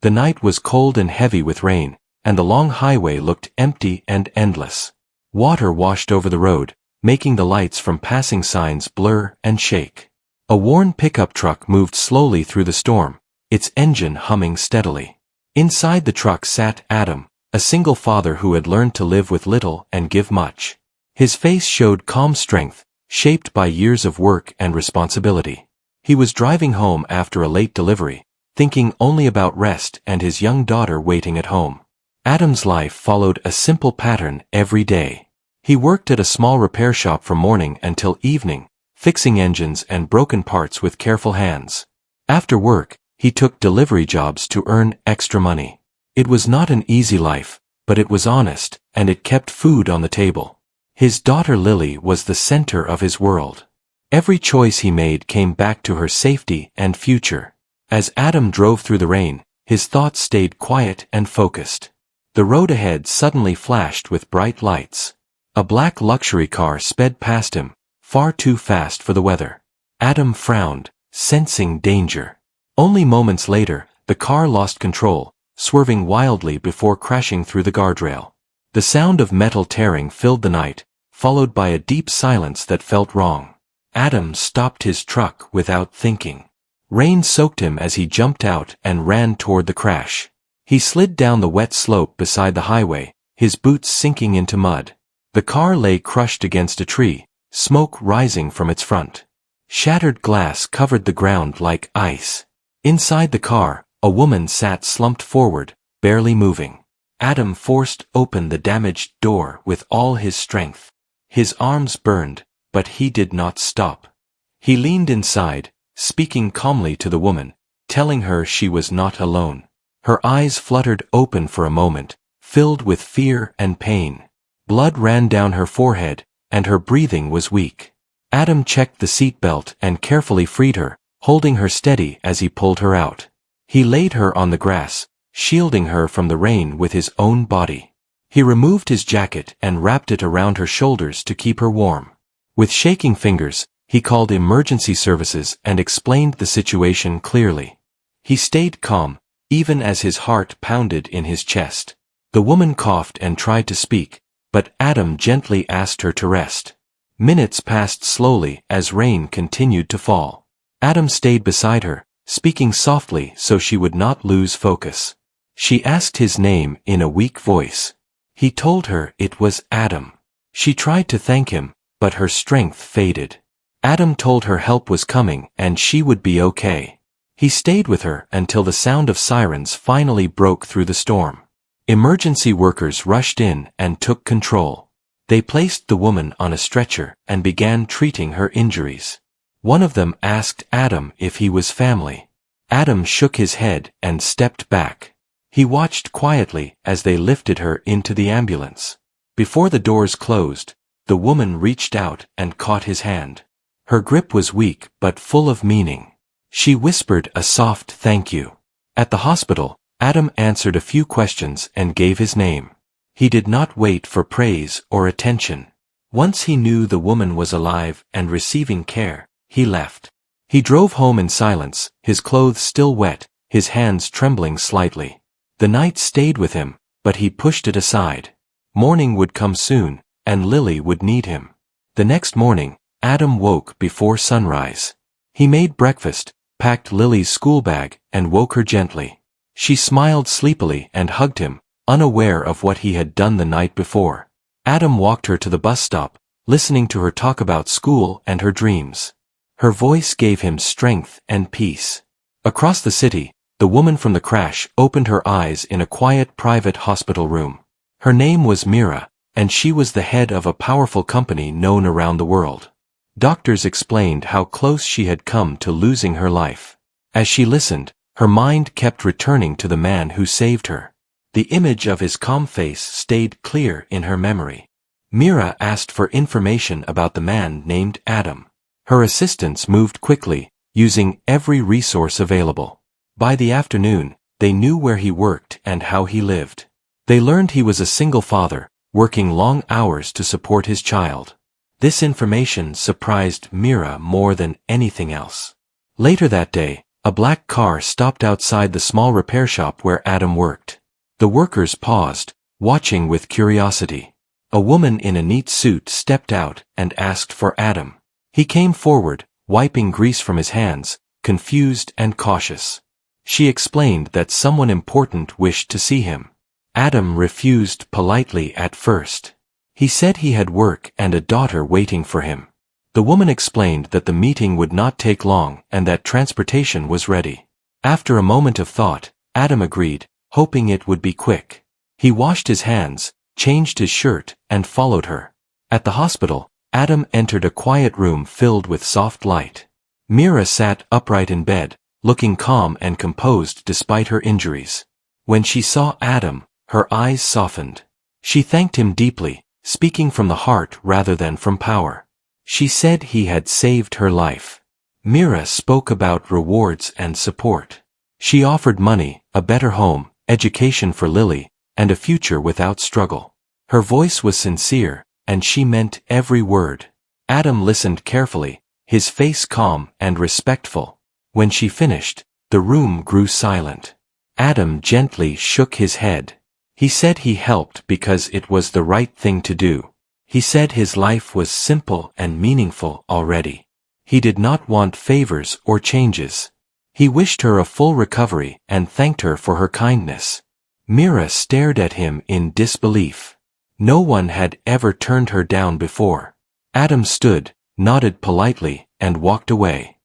The night was cold and heavy with rain, and the long highway looked empty and endless. Water washed over the road, making the lights from passing signs blur and shake. A worn pickup truck moved slowly through the storm, its engine humming steadily. Inside the truck sat Adam, a single father who had learned to live with little and give much. His face showed calm strength, shaped by years of work and responsibility. He was driving home after a late delivery, thinking only about rest and his young daughter waiting at home. Adam's life followed a simple pattern every day. He worked at a small repair shop from morning until evening, fixing engines and broken parts with careful hands. After work, he took delivery jobs to earn extra money. It was not an easy life, but it was honest, and it kept food on the table. His daughter Lily was the center of his world. Every choice he made came back to her safety and future. As Adam drove through the rain, his thoughts stayed quiet and focused. The road ahead suddenly flashed with bright lights. A black luxury car sped past him, far too fast for the weather. Adam frowned, sensing danger. Only moments later, the car lost control, swerving wildly before crashing through the guardrail. The sound of metal tearing filled the night, followed by a deep silence that felt wrong. Adam stopped his truck without thinking. Rain soaked him as he jumped out and ran toward the crash. He slid down the wet slope beside the highway, his boots sinking into mud. The car lay crushed against a tree, smoke rising from its front. Shattered glass covered the ground like ice. Inside the car, a woman sat slumped forward, barely moving. Adam forced open the damaged door with all his strength. His arms burned, but he did not stop. He leaned inside, speaking calmly to the woman, telling her she was not alone. Her eyes fluttered open for a moment, filled with fear and pain. Blood ran down her forehead, and her breathing was weak. Adam checked the seat belt and carefully freed her, holding her steady as he pulled her out. He laid her on the grass, shielding her from the rain with his own body. He removed his jacket and wrapped it around her shoulders to keep her warm. With shaking fingers, he called emergency services and explained the situation clearly. He stayed calm, even as his heart pounded in his chest. The woman coughed and tried to speak, but Adam gently asked her to rest. Minutes passed slowly as rain continued to fall. Adam stayed beside her, speaking softly so she would not lose focus. She asked his name in a weak voice. He told her it was Adam. She tried to thank him, but her strength faded. Adam told her help was coming and she would be okay. He stayed with her until the sound of sirens finally broke through the storm. Emergency workers rushed in and took control. They placed the woman on a stretcher and began treating her injuries. One of them asked Adam if he was family. Adam shook his head and stepped back. He watched quietly as they lifted her into the ambulance. Before the doors closed, the woman reached out and caught his hand. Her grip was weak but full of meaning. She whispered a soft thank you. At the hospital, Adam answered a few questions and gave his name. He did not wait for praise or attention. Once he knew the woman was alive and receiving care, he left. He drove home in silence, his clothes still wet, his hands trembling slightly. The night stayed with him, but he pushed it aside. Morning would come soon, and Lily would need him. The next morning, Adam woke before sunrise. He made breakfast, packed Lily's school bag, and woke her gently. She smiled sleepily and hugged him, unaware of what he had done the night before. Adam walked her to the bus stop, listening to her talk about school and her dreams. Her voice gave him strength and peace. Across the city, the woman from the crash opened her eyes in a quiet private hospital room. Her name was Mira, and she was the head of a powerful company known around the world. Doctors explained how close she had come to losing her life. As she listened, her mind kept returning to the man who saved her. The image of his calm face stayed clear in her memory. Mira asked for information about the man named Adam. Her assistants moved quickly, using every resource available. By the afternoon, they knew where he worked and how he lived. They learned he was a single father, working long hours to support his child. This information surprised Mira more than anything else. Later that day, a black car stopped outside the small repair shop where Adam worked. The workers paused, watching with curiosity. A woman in a neat suit stepped out and asked for Adam. He came forward, wiping grease from his hands, confused and cautious. She explained that someone important wished to see him. Adam refused politely at first. He said he had work and a daughter waiting for him. The woman explained that the meeting would not take long and that transportation was ready. After a moment of thought, Adam agreed, hoping it would be quick. He washed his hands, changed his shirt, and followed her. At the hospital, Adam entered a quiet room filled with soft light. Mira sat upright in bed, looking calm and composed despite her injuries. When she saw Adam, her eyes softened. She thanked him deeply, speaking from the heart rather than from power. She said he had saved her life. Mira spoke about rewards and support. She offered money, a better home, education for Lily, and a future without struggle. Her voice was sincere, and she meant every word. Adam listened carefully, his face calm and respectful. When she finished, the room grew silent. Adam gently shook his head. He said he helped because it was the right thing to do. He said his life was simple and meaningful already. He did not want favors or changes. He wished her a full recovery and thanked her for her kindness. Mira stared at him in disbelief. No one had ever turned her down before. Adam stood, nodded politely, and walked away.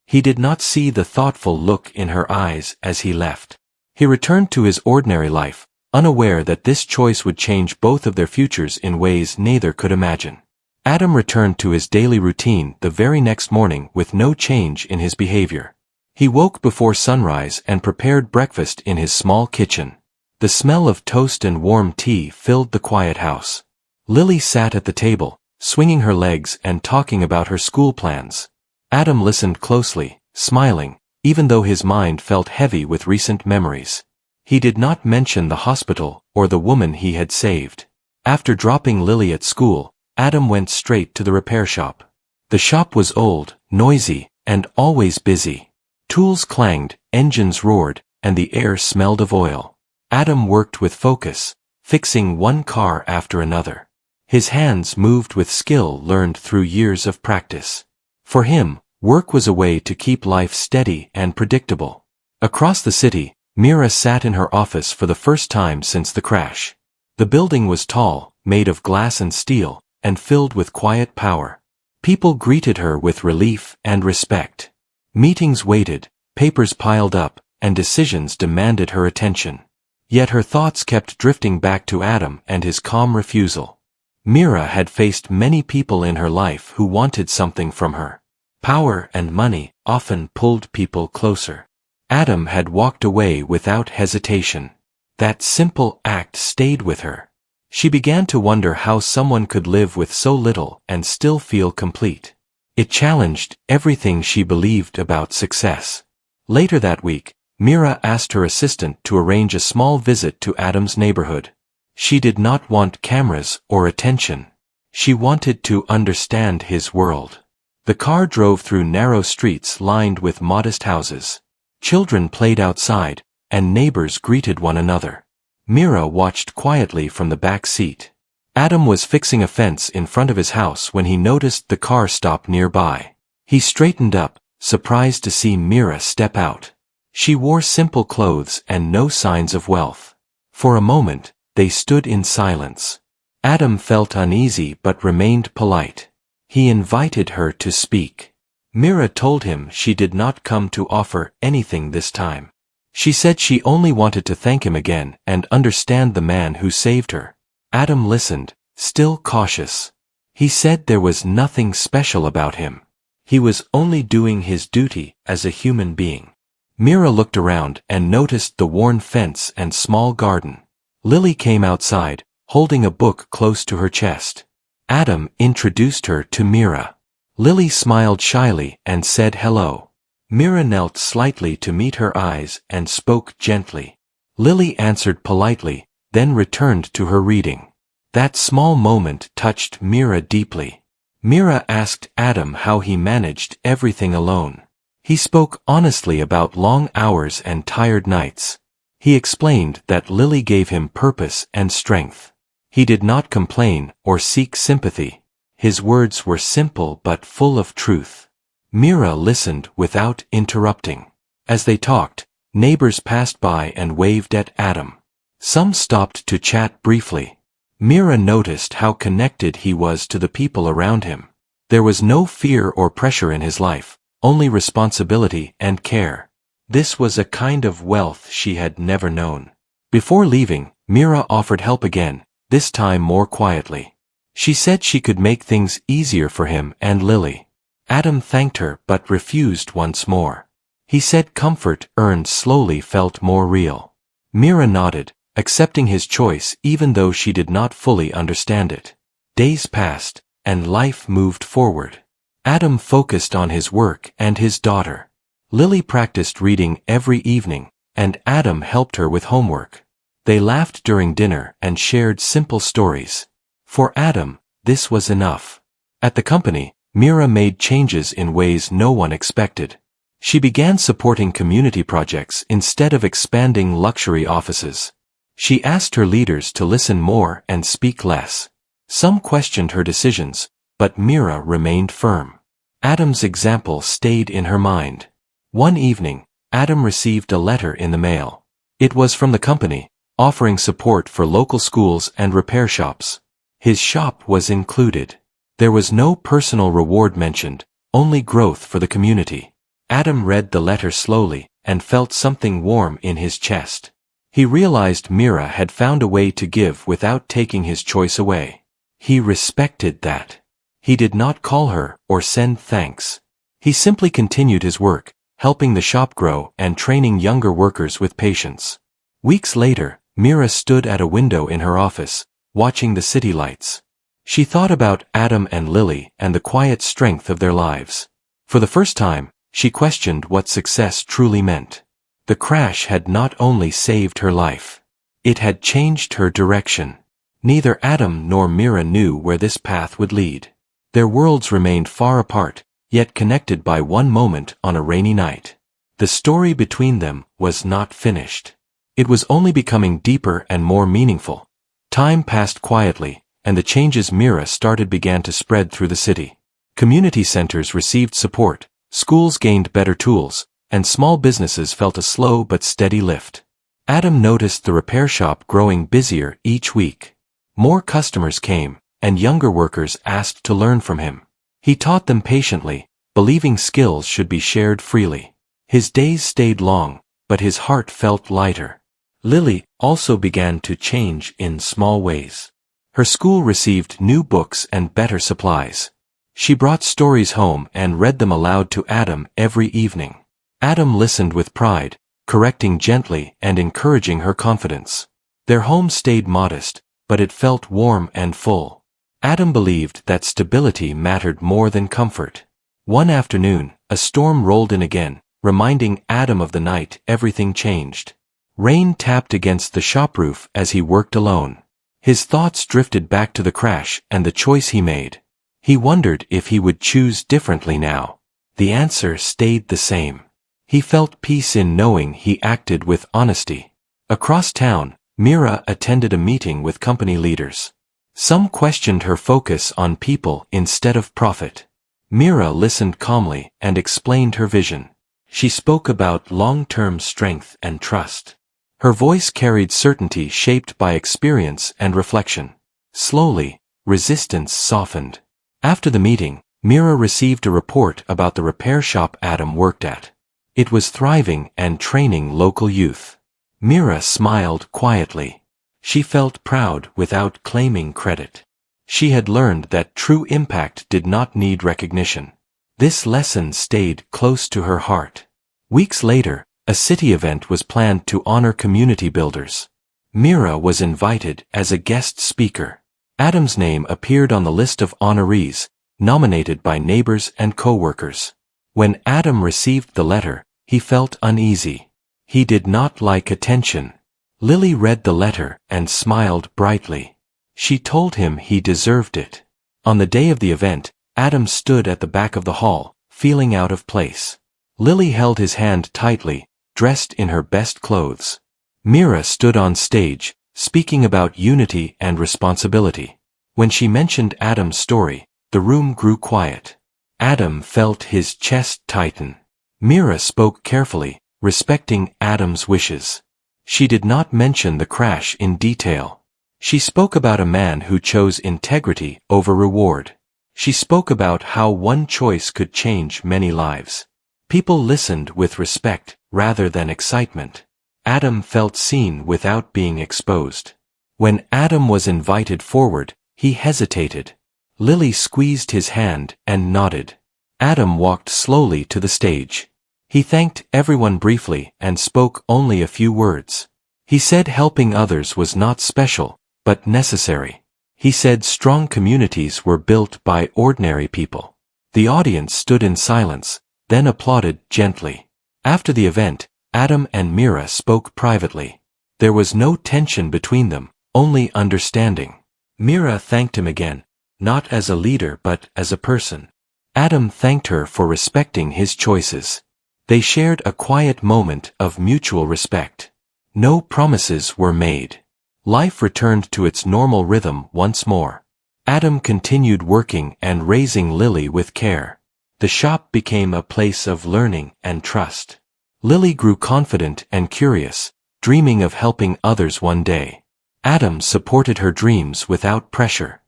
He did not see the thoughtful look in her eyes as he left. He returned to his ordinary life, unaware that this choice would change both of their futures in ways neither could imagine. Adam returned to his daily routine the very next morning with no change in his behavior. He woke before sunrise and prepared breakfast in his small kitchen. The smell of toast and warm tea filled the quiet house. Lily sat at the table, swinging her legs and talking about her school plans. Adam listened closely, smiling, even though his mind felt heavy with recent memories. He did not mention the hospital or the woman he had saved. After dropping Lily at school, Adam went straight to the repair shop. The shop was old, noisy, and always busy. Tools clanged, engines roared, and the air smelled of oil. Adam worked with focus, fixing one car after another. His hands moved with skill learned through years of practice. For him, work was a way to keep life steady and predictable. Across the city, Mira sat in her office for the first time since the crash. The building was tall, made of glass and steel, and filled with quiet power. People greeted her with relief and respect. Meetings waited, papers piled up, and decisions demanded her attention. Yet her thoughts kept drifting back to Adam and his calm refusal. Mira had faced many people in her life who wanted something from her. Power and money often pulled people closer. Adam had walked away without hesitation. That simple act stayed with her. She began to wonder how someone could live with so little and still feel complete. It challenged everything she believed about success. Later that week, Mira asked her assistant to arrange a small visit to Adam's neighborhood. She did not want cameras or attention. She wanted to understand his world. The car drove through narrow streets lined with modest houses. Children played outside, and neighbors greeted one another. Mira watched quietly from the back seat. Adam was fixing a fence in front of his house when he noticed the car stop nearby. He straightened up, surprised to see Mira step out. She wore simple clothes and no signs of wealth. For a moment, they stood in silence. Adam felt uneasy but remained polite. He invited her to speak. Mira told him she did not come to offer anything this time. She said she only wanted to thank him again and understand the man who saved her. Adam listened, still cautious. He said there was nothing special about him. He was only doing his duty as a human being. Mira looked around and noticed the worn fence and small garden. Lily came outside, holding a book close to her chest. Adam introduced her to Mira. Lily smiled shyly and said hello. Mira knelt slightly to meet her eyes and spoke gently. Lily answered politely, then returned to her reading. That small moment touched Mira deeply. Mira asked Adam how he managed everything alone. He spoke honestly about long hours and tired nights. He explained that Lily gave him purpose and strength. He did not complain or seek sympathy. His words were simple but full of truth. Mira listened without interrupting. As they talked, neighbors passed by and waved at Adam. Some stopped to chat briefly. Mira noticed how connected he was to the people around him. There was no fear or pressure in his life, only responsibility and care. This was a kind of wealth she had never known. Before leaving, Mira offered help again, this time more quietly. She said she could make things easier for him and Lily. Adam thanked her but refused once more. He said comfort earned slowly felt more real. Mira nodded, accepting his choice even though she did not fully understand it. Days passed, and life moved forward. Adam focused on his work and his daughter. Lily practiced reading every evening, and Adam helped her with homework. They laughed during dinner and shared simple stories. For Adam, this was enough. At the company, Mira made changes in ways no one expected. She began supporting community projects instead of expanding luxury offices. She asked her leaders to listen more and speak less. Some questioned her decisions, but Mira remained firm. Adam's example stayed in her mind. One evening, Adam received a letter in the mail. It was from the company, offering support for local schools and repair shops. His shop was included. There was no personal reward mentioned, only growth for the community. Adam read the letter slowly and felt something warm in his chest. He realized Mira had found a way to give without taking his choice away. He respected that. He did not call her or send thanks. He simply continued his work, helping the shop grow and training younger workers with patience. Weeks later, Mira stood at a window in her office, watching the city lights. She thought about Adam and Lily and the quiet strength of their lives. For the first time, she questioned what success truly meant. The crash had not only saved her life. It had changed her direction. Neither Adam nor Mira knew where this path would lead. Their worlds remained far apart, yet connected by one moment on a rainy night. The story between them was not finished. It was only becoming deeper and more meaningful. Time passed quietly, and the changes Mira started began to spread through the city. Community centers received support, schools gained better tools, and small businesses felt a slow but steady lift. Adam noticed the repair shop growing busier each week. More customers came, and younger workers asked to learn from him. He taught them patiently, believing skills should be shared freely. His days stayed long, but his heart felt lighter. Lily also began to change in small ways. Her school received new books and better supplies. She brought stories home and read them aloud to Adam every evening. Adam listened with pride, correcting gently and encouraging her confidence. Their home stayed modest, but it felt warm and full. Adam believed that stability mattered more than comfort. One afternoon, a storm rolled in again, reminding Adam of the night everything changed. Rain tapped against the shop roof as he worked alone. His thoughts drifted back to the crash and the choice he made. He wondered if he would choose differently now. The answer stayed the same. He felt peace in knowing he acted with honesty. Across town, Mira attended a meeting with company leaders. Some questioned her focus on people instead of profit. Mira listened calmly and explained her vision. She spoke about long-term strength and trust. Her voice carried certainty shaped by experience and reflection. Slowly, resistance softened. After the meeting, Mira received a report about the repair shop Adam worked at. It was thriving and training local youth. Mira smiled quietly. She felt proud without claiming credit. She had learned that true impact did not need recognition. This lesson stayed close to her heart. Weeks later, a city event was planned to honor community builders. Mira was invited as a guest speaker. Adam's name appeared on the list of honorees, nominated by neighbors and co-workers. When Adam received the letter, he felt uneasy. He did not like attention. Lily read the letter and smiled brightly. She told him he deserved it. On the day of the event, Adam stood at the back of the hall, feeling out of place. Lily held his hand tightly, dressed in her best clothes. Mira stood on stage, speaking about unity and responsibility. When she mentioned Adam's story, the room grew quiet. Adam felt his chest tighten. Mira spoke carefully, respecting Adam's wishes. She did not mention the crash in detail. She spoke about a man who chose integrity over reward. She spoke about how one choice could change many lives. People listened with respect, rather than excitement. Adam felt seen without being exposed. When Adam was invited forward, he hesitated. Lily squeezed his hand and nodded. Adam walked slowly to the stage. He thanked everyone briefly and spoke only a few words. He said helping others was not special, but necessary. He said strong communities were built by ordinary people. The audience stood in silence, then applauded gently. After the event, Adam and Mira spoke privately. There was no tension between them, only understanding. Mira thanked him again, not as a leader but as a person. Adam thanked her for respecting his choices. They shared a quiet moment of mutual respect. No promises were made. Life returned to its normal rhythm once more. Adam continued working and raising Lily with care. The shop became a place of learning and trust. Lily grew confident and curious, dreaming of helping others one day. Adam supported her dreams without pressure.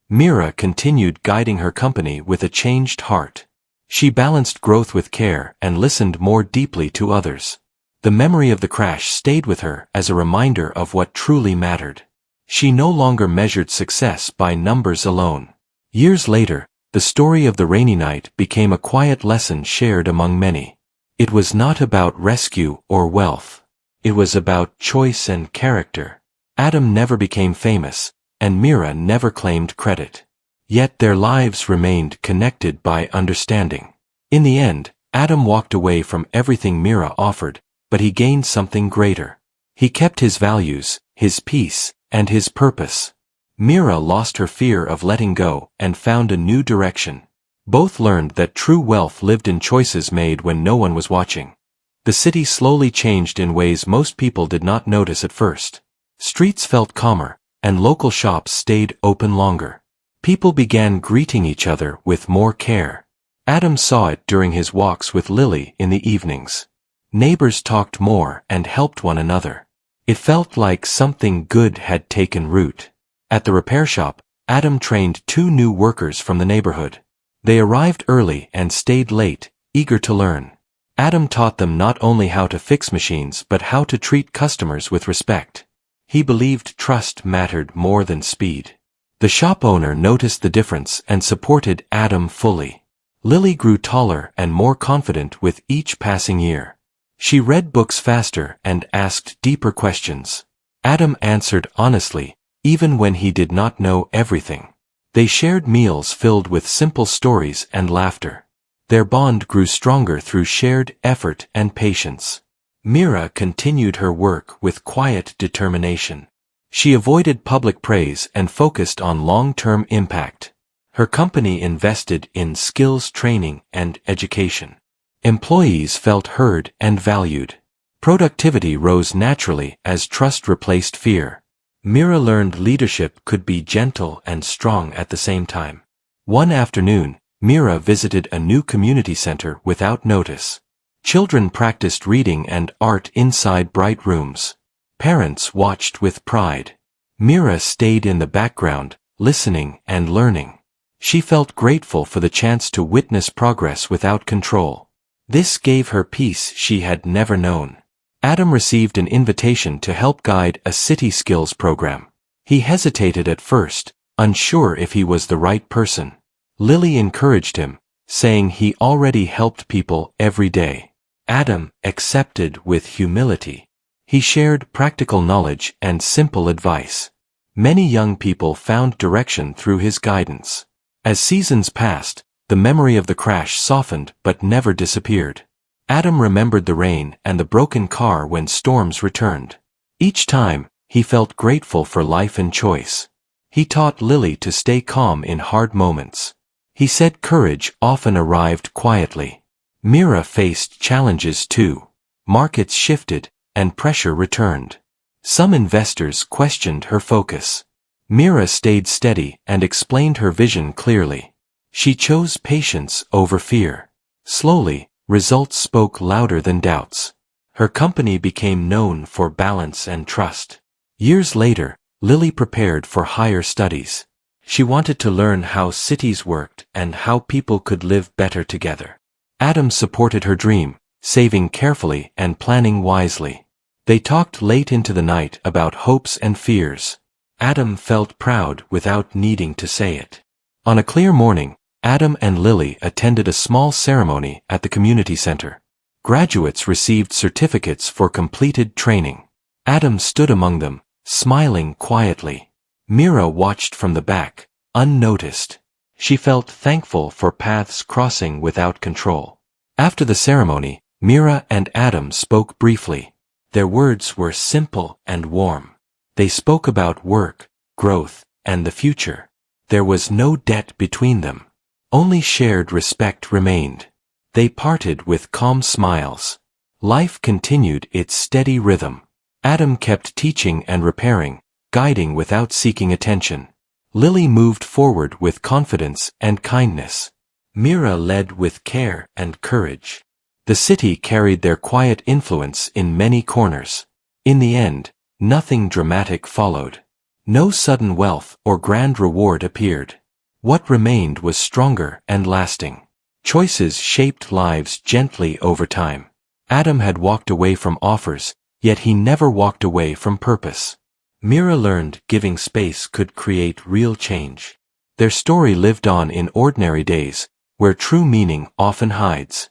Mira continued guiding her company with a changed heart. She balanced growth with care and listened more deeply to others. The memory of the crash stayed with her as a reminder of what truly mattered. She no longer measured success by numbers alone. Years later, the story of the rainy night became a quiet lesson shared among many. It was not about rescue or wealth. It was about choice and character. Adam never became famous, and Mira never claimed credit. Yet their lives remained connected by understanding. In the end, Adam walked away from everything Mira offered, but he gained something greater. He kept his values, his peace, and his purpose. Mira lost her fear of letting go and found a new direction. Both learned that true wealth lived in choices made when no one was watching. The city slowly changed in ways most people did not notice at first. Streets felt calmer, and local shops stayed open longer. People began greeting each other with more care. Adam saw it during his walks with Lily in the evenings. Neighbors talked more and helped one another. It felt like something good had taken root. At the repair shop, Adam trained 2 new workers from the neighborhood. They arrived early and stayed late, eager to learn. Adam taught them not only how to fix machines but how to treat customers with respect. He believed trust mattered more than speed. The shop owner noticed the difference and supported Adam fully. Lily grew taller and more confident with each passing year. She read books faster and asked deeper questions. Adam answered honestly, even when he did not know everything. They shared meals filled with simple stories and laughter. Their bond grew stronger through shared effort and patience. Mira continued her work with quiet determination. She avoided public praise and focused on long-term impact. Her company invested in skills training and education. Employees felt heard and valued. Productivity rose naturally as trust replaced fear. Mira learned leadership could be gentle and strong at the same time. One afternoon, Mira visited a new community center without notice. Children practiced reading and art inside bright rooms. Parents watched with pride. Mira stayed in the background, listening and learning. She felt grateful for the chance to witness progress without control. This gave her peace she had never known. Adam received an invitation to help guide a city skills program. He hesitated at first, unsure if he was the right person. Lily encouraged him, saying he already helped people every day. Adam accepted with humility. He shared practical knowledge and simple advice. Many young people found direction through his guidance. As seasons passed, the memory of the crash softened but never disappeared. Adam remembered the rain and the broken car when storms returned. Each time, he felt grateful for life and choice. He taught Lily to stay calm in hard moments. He said courage often arrived quietly. Mira faced challenges too. Markets shifted, and pressure returned. Some investors questioned her focus. Mira stayed steady and explained her vision clearly. She chose patience over fear. Slowly, results spoke louder than doubts. Her company became known for balance and trust. Years later, Lily prepared for higher studies. She wanted to learn how cities worked and how people could live better together. Adam supported her dream, saving carefully and planning wisely. They talked late into the night about hopes and fears. Adam felt proud without needing to say it. On a clear morning, Adam and Lily attended a small ceremony at the community center. Graduates received certificates for completed training. Adam stood among them, smiling quietly. Mira watched from the back, unnoticed. She felt thankful for paths crossing without control. After the ceremony, Mira and Adam spoke briefly. Their words were simple and warm. They spoke about work, growth, and the future. There was no debt between them. Only shared respect remained. They parted with calm smiles. Life continued its steady rhythm. Adam kept teaching and repairing, guiding without seeking attention. Lily moved forward with confidence and kindness. Mira led with care and courage. The city carried their quiet influence in many corners. In the end, nothing dramatic followed. No sudden wealth or grand reward appeared. What remained was stronger and lasting. Choices shaped lives gently over time. Adam had walked away from offers, yet he never walked away from purpose. Mira learned giving space could create real change. Their story lived on in ordinary days, where true meaning often hides.